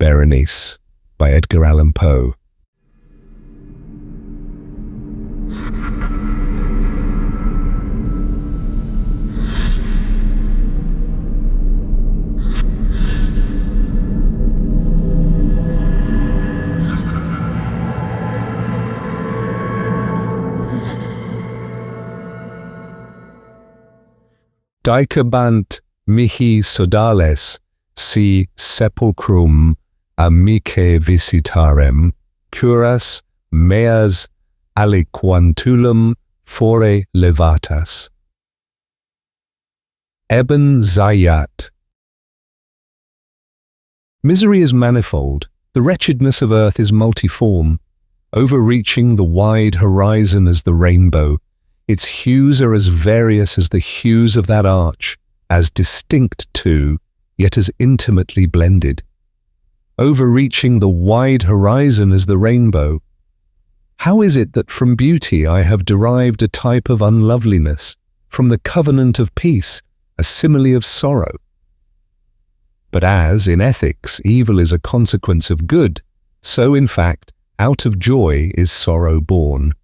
Berenice by Edgar Allan Poe. Dicebant mihi sodales si sepulchrum amicae visitarem, curas meas aliquantulum fore levatas. Eben Zayat. Misery is manifold, the wretchedness of earth is multiform, overreaching the wide horizon as the rainbow. Its hues are as various as the hues of that arch, as distinct too, yet as intimately blended. Overreaching the wide horizon as the rainbow. How is it that from beauty I have derived a type of unloveliness, from the covenant of peace, a simile of sorrow? But as, in ethics, evil is a consequence of good, so, in fact, out of joy is sorrow born.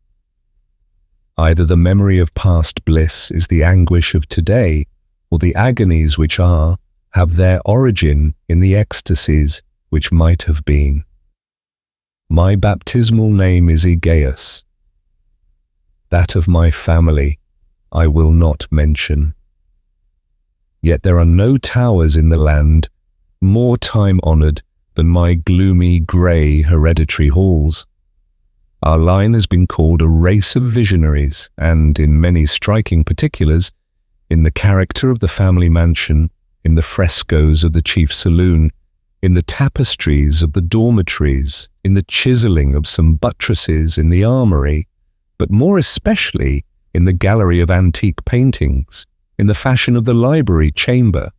Either the memory of past bliss is the anguish of today, or the agonies which are have their origin in the ecstasies which might have been. My baptismal name is Egaeus. That of my family I will not mention. Yet there are no towers in the land more time-honoured than my gloomy, grey hereditary halls. Our line has been called a race of visionaries, and in many striking particulars, in the character of the family mansion, in the frescoes of the chief saloon, in the tapestries of the dormitories, in the chiselling of some buttresses in the armoury, but more especially in the gallery of antique paintings, in the fashion of the library chamber,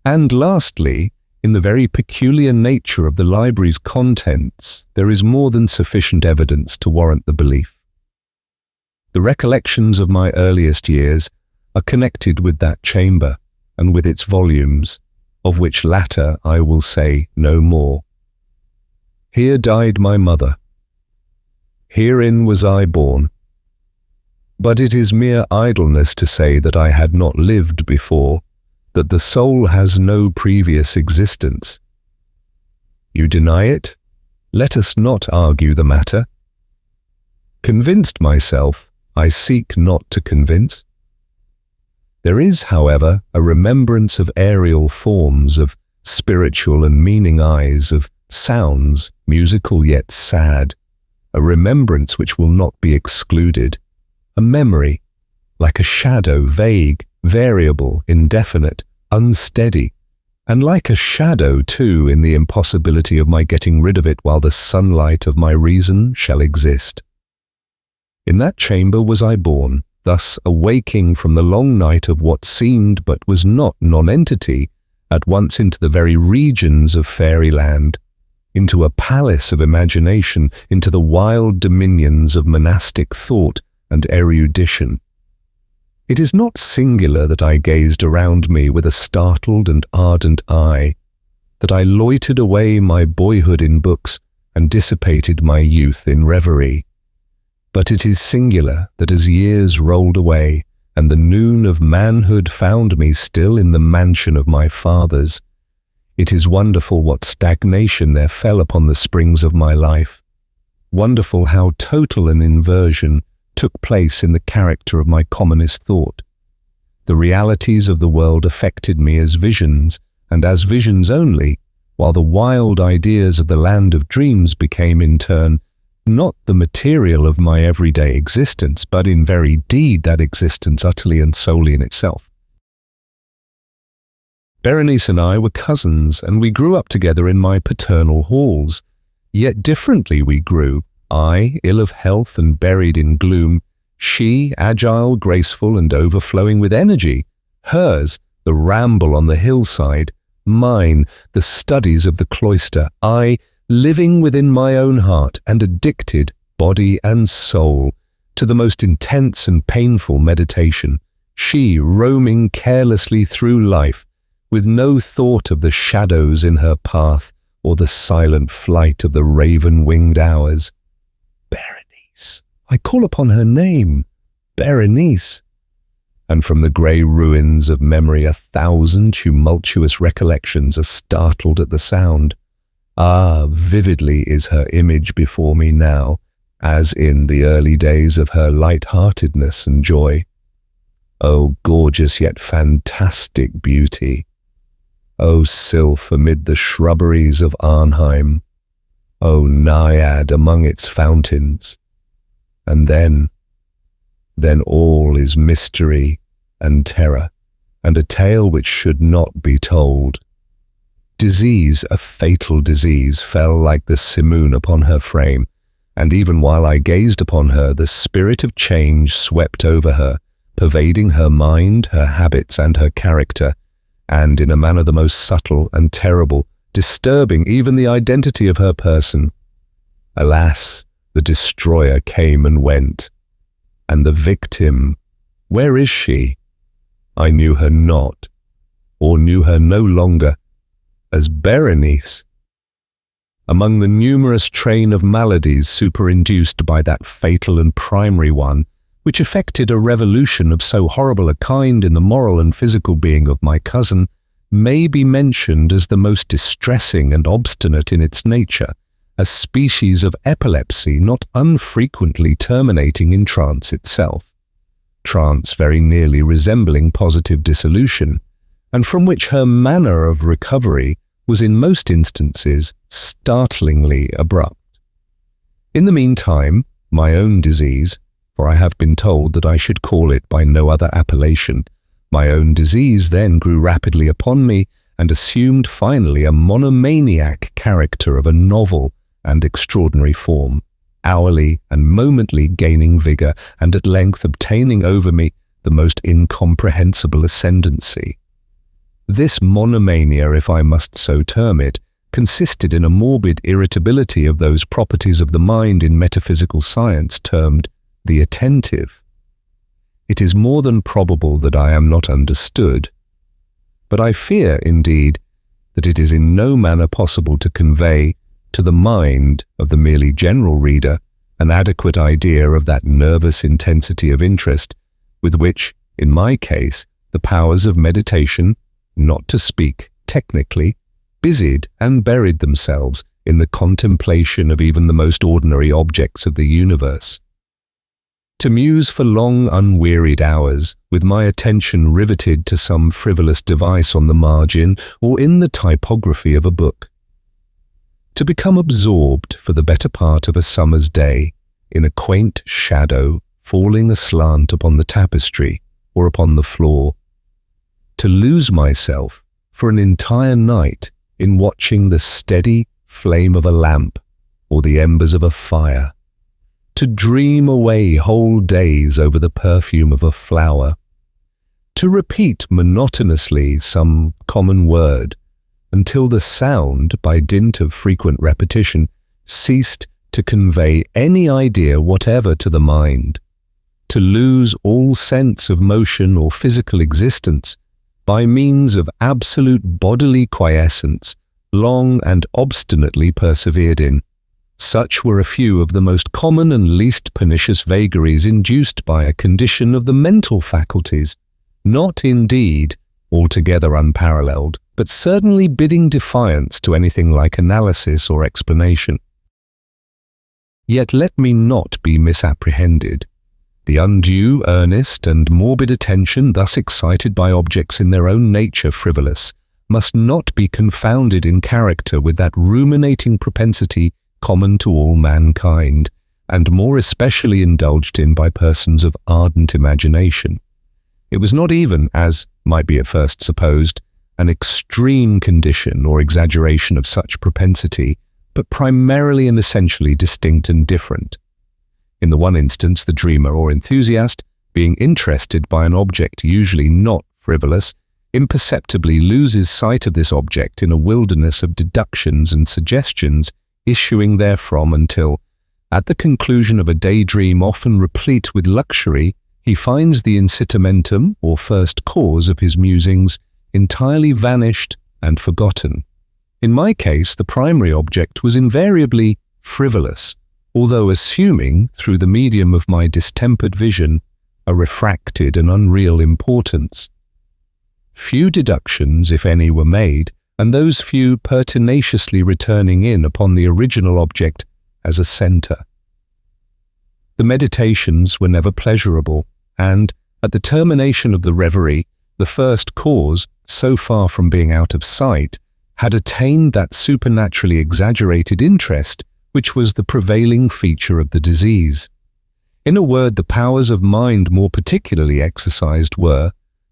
and lastly, in the very peculiar nature of the library's contents, there is more than sufficient evidence to warrant the belief. The recollections of my earliest years are connected with that chamber and with its volumes, of which latter I will say no more. Here died my mother. Herein was I born. But it is mere idleness to say that I had not lived before, that the soul has no previous existence. You deny it? Let us not argue the matter. Convinced myself, I seek not to convince. There is, however, a remembrance of aerial forms, of spiritual and meaning eyes, of sounds, musical yet sad, a remembrance which will not be excluded, a memory, like a shadow, vague, variable, indefinite, unsteady, and like a shadow too in the impossibility of my getting rid of it while the sunlight of my reason shall exist. In that chamber was I born, thus awaking from the long night of what seemed but was not nonentity, at once into the very regions of fairyland, into a palace of imagination, into the wild dominions of monastic thought and erudition. It is not singular that I gazed around me with a startled and ardent eye, that I loitered away my boyhood in books and dissipated my youth in reverie. But it is singular that as years rolled away and the noon of manhood found me still in the mansion of my fathers, it is wonderful what stagnation there fell upon the springs of my life, wonderful how total an inversion took place in the character of my commonest thought. The realities of the world affected me as visions, and as visions only, while the wild ideas of the land of dreams became in turn not the material of my everyday existence, but in very deed that existence utterly and solely in itself. Berenice and I were cousins, and we grew up together in my paternal halls. Yet differently we grew, I, ill of health and buried in gloom, she, agile, graceful, and overflowing with energy, hers, the ramble on the hillside, mine, the studies of the cloister, I, living within my own heart and addicted, body and soul, to the most intense and painful meditation, she roaming carelessly through life, with no thought of the shadows in her path, or the silent flight of the raven-winged hours. Berenice! I call upon her name, Berenice. And from the grey ruins of memory 1,000 tumultuous recollections are startled at the sound. Ah, vividly is her image before me now, as in the early days of her light-heartedness and joy. O gorgeous yet fantastic beauty! O sylph amid the shrubberies of Arnheim! O naiad among its fountains! And then all is mystery and terror, and a tale which should not be told. Disease, a fatal disease, fell like the simoon upon her frame, and even while I gazed upon her, the spirit of change swept over her, pervading her mind, her habits, and her character, and in a manner the most subtle and terrible, disturbing even the identity of her person. Alas, the destroyer came and went. And the victim, where is she? I knew her not, or knew her no longer, as Berenice. Among the numerous train of maladies superinduced by that fatal and primary one, which effected a revolution of so horrible a kind in the moral and physical being of my cousin, may be mentioned as the most distressing and obstinate in its nature, a species of epilepsy not unfrequently terminating in trance itself, trance very nearly resembling positive dissolution, and from which her manner of recovery was in most instances startlingly abrupt. In the meantime, my own disease, for I have been told that I should call it by no other appellation, my own disease then grew rapidly upon me and assumed finally a monomaniac character of a novel and extraordinary form, hourly and momently gaining vigour and at length obtaining over me the most incomprehensible ascendancy. This monomania, if I must so term it, consisted in a morbid irritability of those properties of the mind in metaphysical science termed the attentive. It is more than probable that I am not understood, but I fear, indeed, that it is in no manner possible to convey to the mind of the merely general reader an adequate idea of that nervous intensity of interest with which, in my case, the powers of meditation, not to speak technically, busied and buried themselves in the contemplation of even the most ordinary objects of the universe. To muse for long unwearied hours, with my attention riveted to some frivolous device on the margin or in the typography of a book. To become absorbed for the better part of a summer's day in a quaint shadow falling aslant upon the tapestry or upon the floor. To lose myself for an entire night in watching the steady flame of a lamp or the embers of a fire. To dream away whole days over the perfume of a flower. To repeat monotonously some common word until the sound, by dint of frequent repetition, ceased to convey any idea whatever to the mind. To lose all sense of motion or physical existence by means of absolute bodily quiescence, long and obstinately persevered in. Such were a few of the most common and least pernicious vagaries induced by a condition of the mental faculties, not indeed altogether unparalleled, but certainly bidding defiance to anything like analysis or explanation. Yet let me not be misapprehended. The undue, earnest, and morbid attention thus excited by objects in their own nature frivolous must not be confounded in character with that ruminating propensity common to all mankind, and more especially indulged in by persons of ardent imagination. It was not even, as might be at first supposed, an extreme condition or exaggeration of such propensity, but primarily and essentially distinct and different. In the one instance, the dreamer or enthusiast, being interested by an object usually not frivolous, imperceptibly loses sight of this object in a wilderness of deductions and suggestions issuing therefrom until, at the conclusion of a daydream often replete with luxury, he finds the incitamentum, or first cause of his musings, entirely vanished and forgotten. In my case, the primary object was invariably frivolous, although assuming, through the medium of my distempered vision, a refracted and unreal importance. Few deductions, if any, were made, and those few pertinaciously returning in upon the original object as a centre. The meditations were never pleasurable, and, at the termination of the reverie, the first cause, so far from being out of sight, had attained that supernaturally exaggerated interest which was the prevailing feature of the disease. In a word, the powers of mind more particularly exercised were,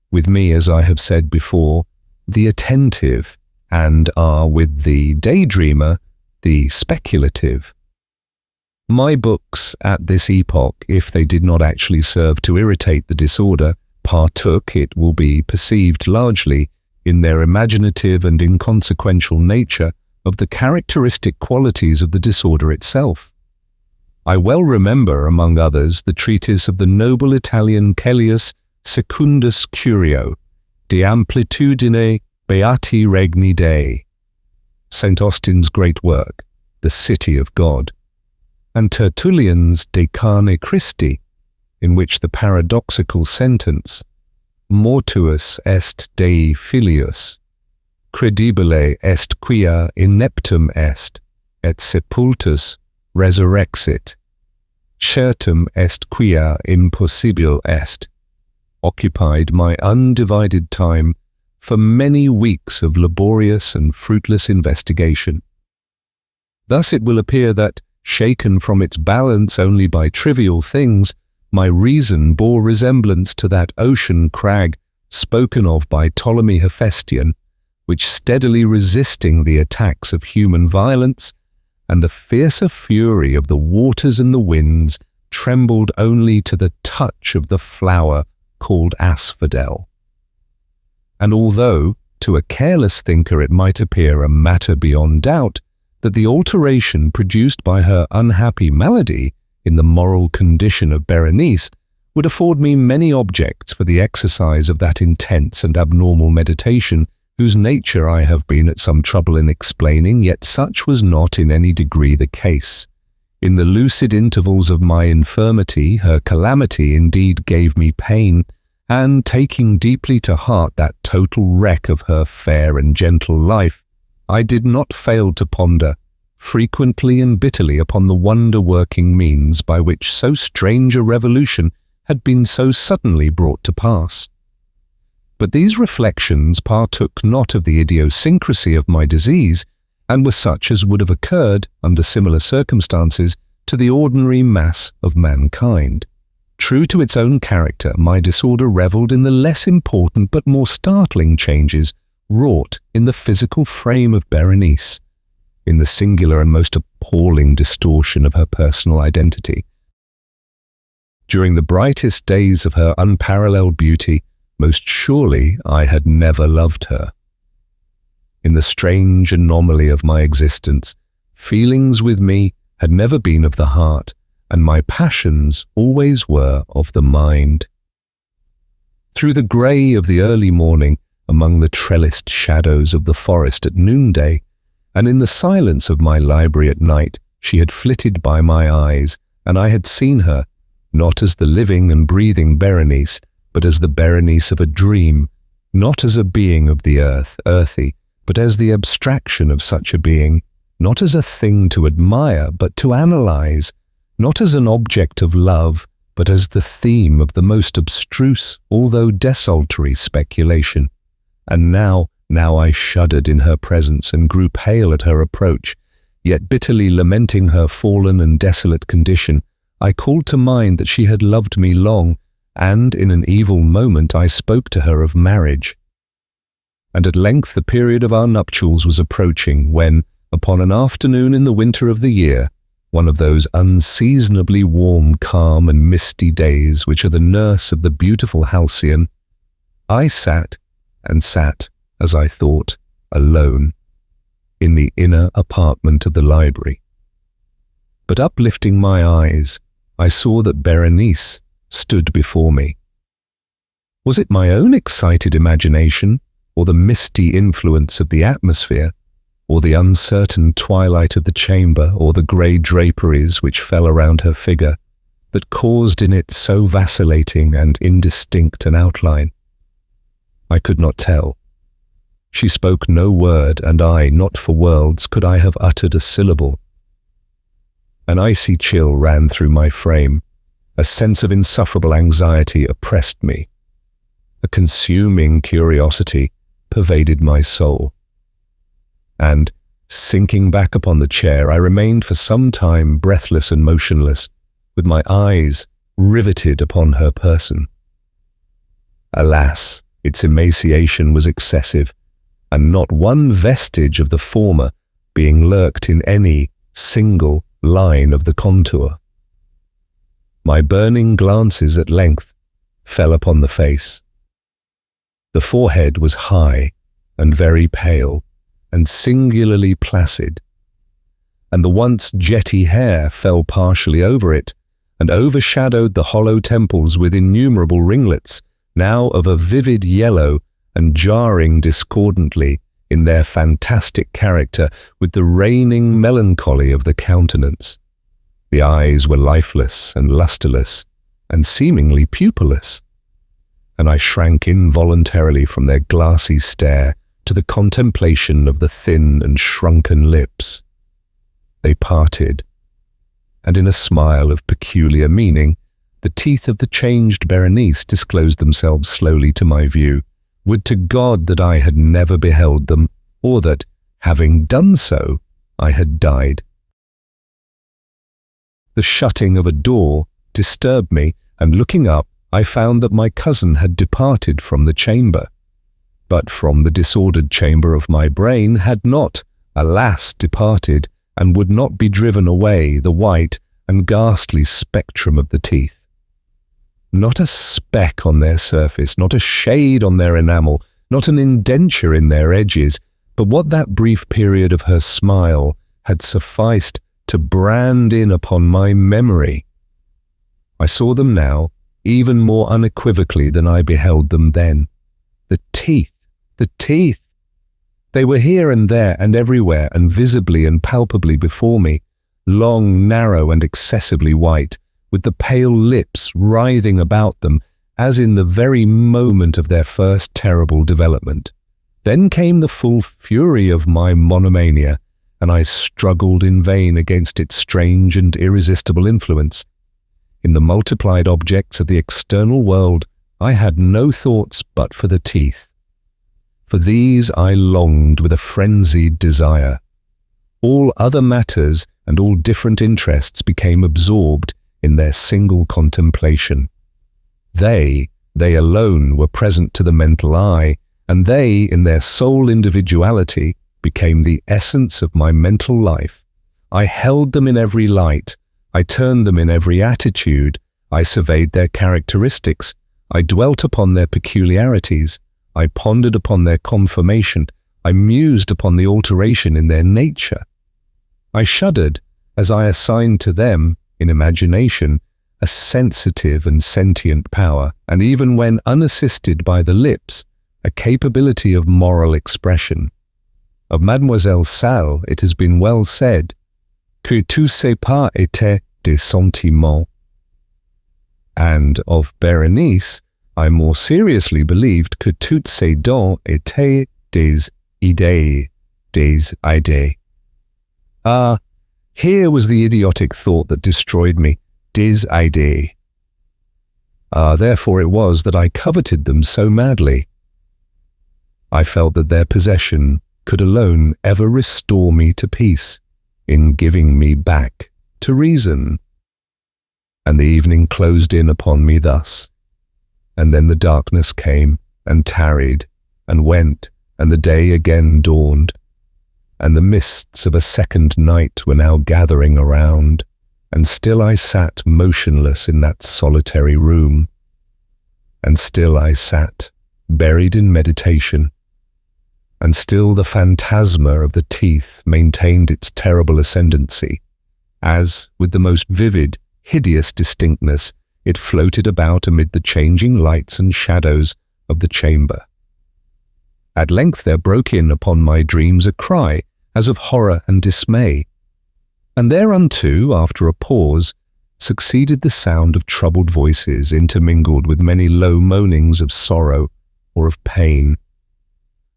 with me as I have said before, the attentive, and are with the daydreamer, the speculative. My books at this epoch, if they did not actually serve to irritate the disorder, partook, it will be perceived largely, in their imaginative and inconsequential nature, of the characteristic qualities of the disorder itself. I well remember, among others, the treatise of the noble Italian Aegaeus Secundus Curio, De Amplitudine Beati Regni Dei, St. Austin's great work, The City of God, and Tertullian's De Carne Christi, in which the paradoxical sentence, Mortuus est Dei filius, credibile est quia ineptum est, et sepultus resurrexit, certum est quia impossibil est, occupied my undivided time for many weeks of laborious and fruitless investigation. Thus it will appear that, shaken from its balance only by trivial things, my reason bore resemblance to that ocean crag spoken of by Ptolemy Hephaestion, which steadily resisting the attacks of human violence and the fiercer fury of the waters and the winds, trembled only to the touch of the flower called asphodel. And although, to a careless thinker it might appear a matter beyond doubt, that the alteration produced by her unhappy malady in the moral condition of Berenice would afford me many objects for the exercise of that intense and abnormal meditation, whose nature I have been at some trouble in explaining, yet such was not in any degree the case. In the lucid intervals of my infirmity, her calamity indeed gave me pain, and taking deeply to heart that total wreck of her fair and gentle life, I did not fail to ponder, frequently and bitterly, upon the wonder-working means by which so strange a revolution had been so suddenly brought to pass. But these reflections partook not of the idiosyncrasy of my disease, and were such as would have occurred, under similar circumstances, to the ordinary mass of mankind. True to its own character, my disorder revelled in the less important but more startling changes wrought in the physical frame of Berenice, in the singular and most appalling distortion of her personal identity. During the brightest days of her unparalleled beauty, most surely I had never loved her. In the strange anomaly of my existence, feelings with me had never been of the heart, and my passions always were of the mind. Through the grey of the early morning, among the trellised shadows of the forest at noonday, and in the silence of my library at night, she had flitted by my eyes, and I had seen her, not as the living and breathing Berenice, but as the Berenice of a dream, not as a being of the earth, earthy, but as the abstraction of such a being, not as a thing to admire, but to analyze, not as an object of love, but as the theme of the most abstruse, although desultory speculation. And now I shuddered in her presence and grew pale at her approach, yet bitterly lamenting her fallen and desolate condition, I called to mind that she had loved me long, and in an evil moment I spoke to her of marriage. And at length the period of our nuptials was approaching, when, upon an afternoon in the winter of the year, one of those unseasonably warm, calm, and misty days which are the nurse of the beautiful Halcyon, I sat, as I thought, alone, in the inner apartment of the library. But uplifting my eyes, I saw that Berenice stood before me. Was it my own excited imagination, or the misty influence of the atmosphere, or the uncertain twilight of the chamber, or the grey draperies which fell around her figure, that caused in it so vacillating and indistinct an outline? I could not tell. She spoke no word, and I, not for worlds, could I have uttered a syllable. An icy chill ran through my frame. A sense of insufferable anxiety oppressed me. A consuming curiosity pervaded my soul. And, sinking back upon the chair, I remained for some time breathless and motionless, with my eyes riveted upon her person. Alas, its emaciation was excessive, and not one vestige of the former being lurked in any single line of the contour. My burning glances at length fell upon the face. The forehead was high and very pale, and singularly placid, and the once jetty hair fell partially over it, and overshadowed the hollow temples with innumerable ringlets, now of a vivid yellow and jarring discordantly in their fantastic character with the reigning melancholy of the countenance. The eyes were lifeless and lustreless, and seemingly pupilless, and I shrank involuntarily from their glassy stare to the contemplation of the thin and shrunken lips. They parted, and in a smile of peculiar meaning, the teeth of the changed Berenice disclosed themselves slowly to my view. Would to God that I had never beheld them, or that, having done so, I had died. The shutting of a door disturbed me, and looking up, I found that my cousin had departed from the chamber, but from the disordered chamber of my brain had not, alas, departed, and would not be driven away, the white and ghastly spectrum of the teeth. Not a speck on their surface, not a shade on their enamel, not an indenture in their edges, but what that brief period of her smile had sufficed to brand in upon my memory. I saw them now even more unequivocally than I beheld them then. The teeth! The teeth! They were here and there and everywhere, and visibly and palpably before me, long, narrow, and excessively white, with the pale lips writhing about them as in the very moment of their first terrible development. Then came the full fury of my monomania, and I struggled in vain against its strange and irresistible influence. In the multiplied objects of the external world, I had no thoughts but for the teeth. For these I longed with a frenzied desire. All other matters and all different interests became absorbed in their single contemplation. They alone were present to the mental eye, and they, in their sole individuality, became the essence of my mental life. I held them in every light, I turned them in every attitude, I surveyed their characteristics, I dwelt upon their peculiarities, I pondered upon their conformation, I mused upon the alteration in their nature. I shuddered as I assigned to them, in imagination, a sensitive and sentient power, and even when unassisted by the lips, a capability of moral expression. Of Mademoiselle Salle it has been well said, que tous ses pas étaient des sentiments. And of Berenice, I more seriously believed que toutes ses dents étaient des idées, des idées. Ah, here was the idiotic thought that destroyed me, des idées. Ah, therefore it was that I coveted them so madly. I felt that their possession could alone ever restore me to peace, in giving me back to reason. And the evening closed in upon me thus, and then the darkness came, and tarried, and went, and the day again dawned, and the mists of a second night were now gathering around, and still I sat motionless in that solitary room, and still I sat, buried in meditation, and still the phantasma of the teeth maintained its terrible ascendancy, as, with the most vivid, hideous distinctness, it floated about amid the changing lights and shadows of the chamber. At length there broke in upon my dreams a cry, as of horror and dismay. And thereunto, after a pause, succeeded the sound of troubled voices intermingled with many low moanings of sorrow or of pain.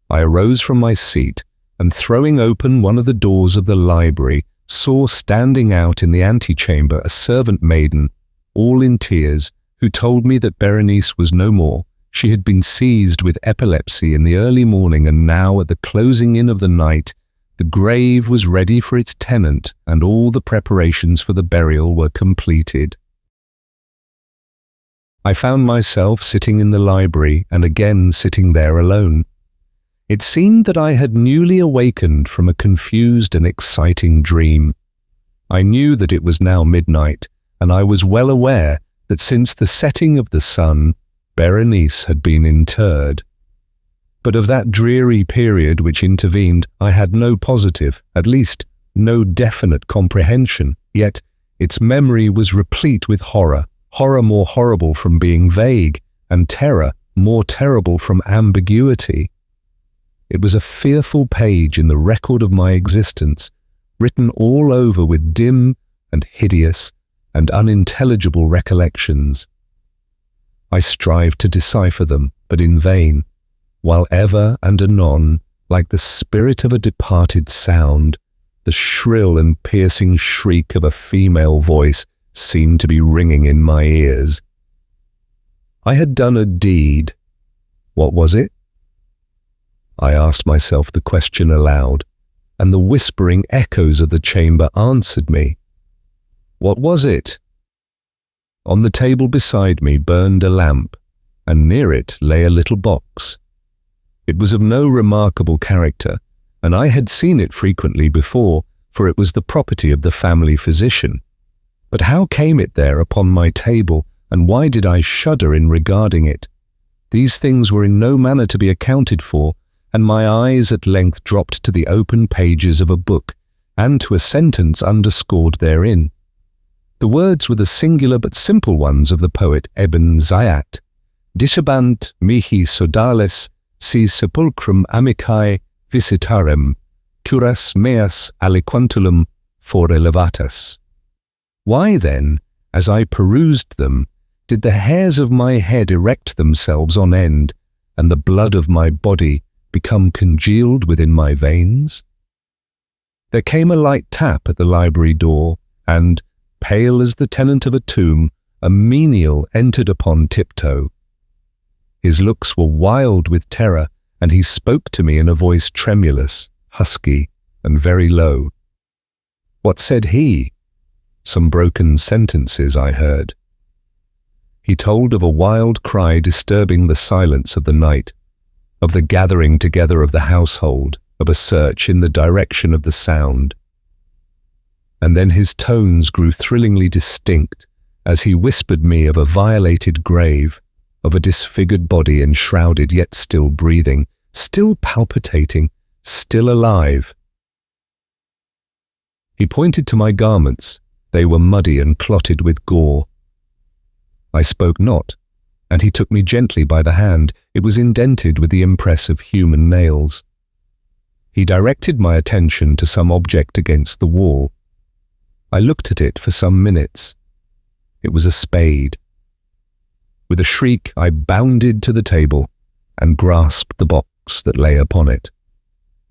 I arose from my seat and, throwing open one of the doors of the library, saw standing out in the antechamber a servant maiden, all in tears, who told me that Berenice was no more. She had been seized with epilepsy in the early morning, and now, at the closing in of the night, the grave was ready for its tenant, and all the preparations for the burial were completed. I found myself sitting in the library, and again sitting there alone. It seemed that I had newly awakened from a confused and exciting dream. I knew that it was now midnight, and I was well aware that since the setting of the sun, Berenice had been interred. But of that dreary period which intervened, I had no positive, at least no definite comprehension, yet its memory was replete with horror, horror more horrible from being vague, and terror more terrible from ambiguity. It was a fearful page in the record of my existence, written all over with dim and hideous and unintelligible recollections. I strived to decipher them, but in vain, while ever and anon, like the spirit of a departed sound, the shrill and piercing shriek of a female voice seemed to be ringing in my ears. I had done a deed. What was it? I asked myself the question aloud, and the whispering echoes of the chamber answered me. What was it? On the table beside me burned a lamp, and near it lay a little box. It was of no remarkable character, and I had seen it frequently before, for it was the property of the family physician. But how came it there upon my table, and why did I shudder in regarding it? These things were in no manner to be accounted for, and my eyes at length dropped to the open pages of a book, and to a sentence underscored therein. The words were the singular but simple ones of the poet Ibn Zayat. Dishabant mihi sodales si sepulchrum amicae visitarem, curas meas aliquantulum fore levatas. Why then, as I perused them, did the hairs of my head erect themselves on end, and the blood of my body become congealed within my veins? There came a light tap at the library door, and, pale as the tenant of a tomb, a menial entered upon tiptoe. His looks were wild with terror, and he spoke to me in a voice tremulous, husky, and very low. What said he? Some broken sentences I heard. He told of a wild cry disturbing the silence of the night, of the gathering together of the household, of a search in the direction of the sound. And then his tones grew thrillingly distinct as he whispered me of a violated grave, of a disfigured body enshrouded yet still breathing, still palpitating, still alive. He pointed to my garments. They were muddy and clotted with gore. I spoke not, and he took me gently by the hand. It was indented with the impress of human nails. He directed my attention to some object against the wall. I looked at it for some minutes. It was a spade. With a shriek, I bounded to the table and grasped the box that lay upon it.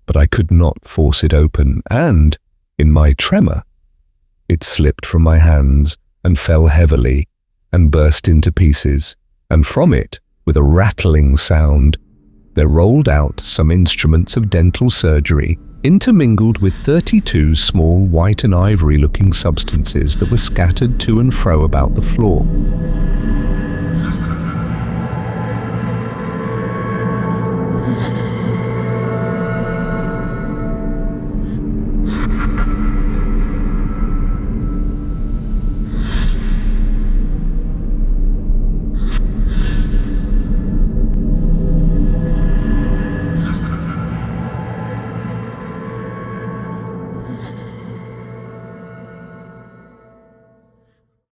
But I could not force it open, and, in my tremor, it slipped from my hands and fell heavily and burst into pieces, and from it, with a rattling sound, there rolled out some instruments of dental surgery, intermingled with 32 small white and ivory-looking substances that were scattered to and fro about the floor.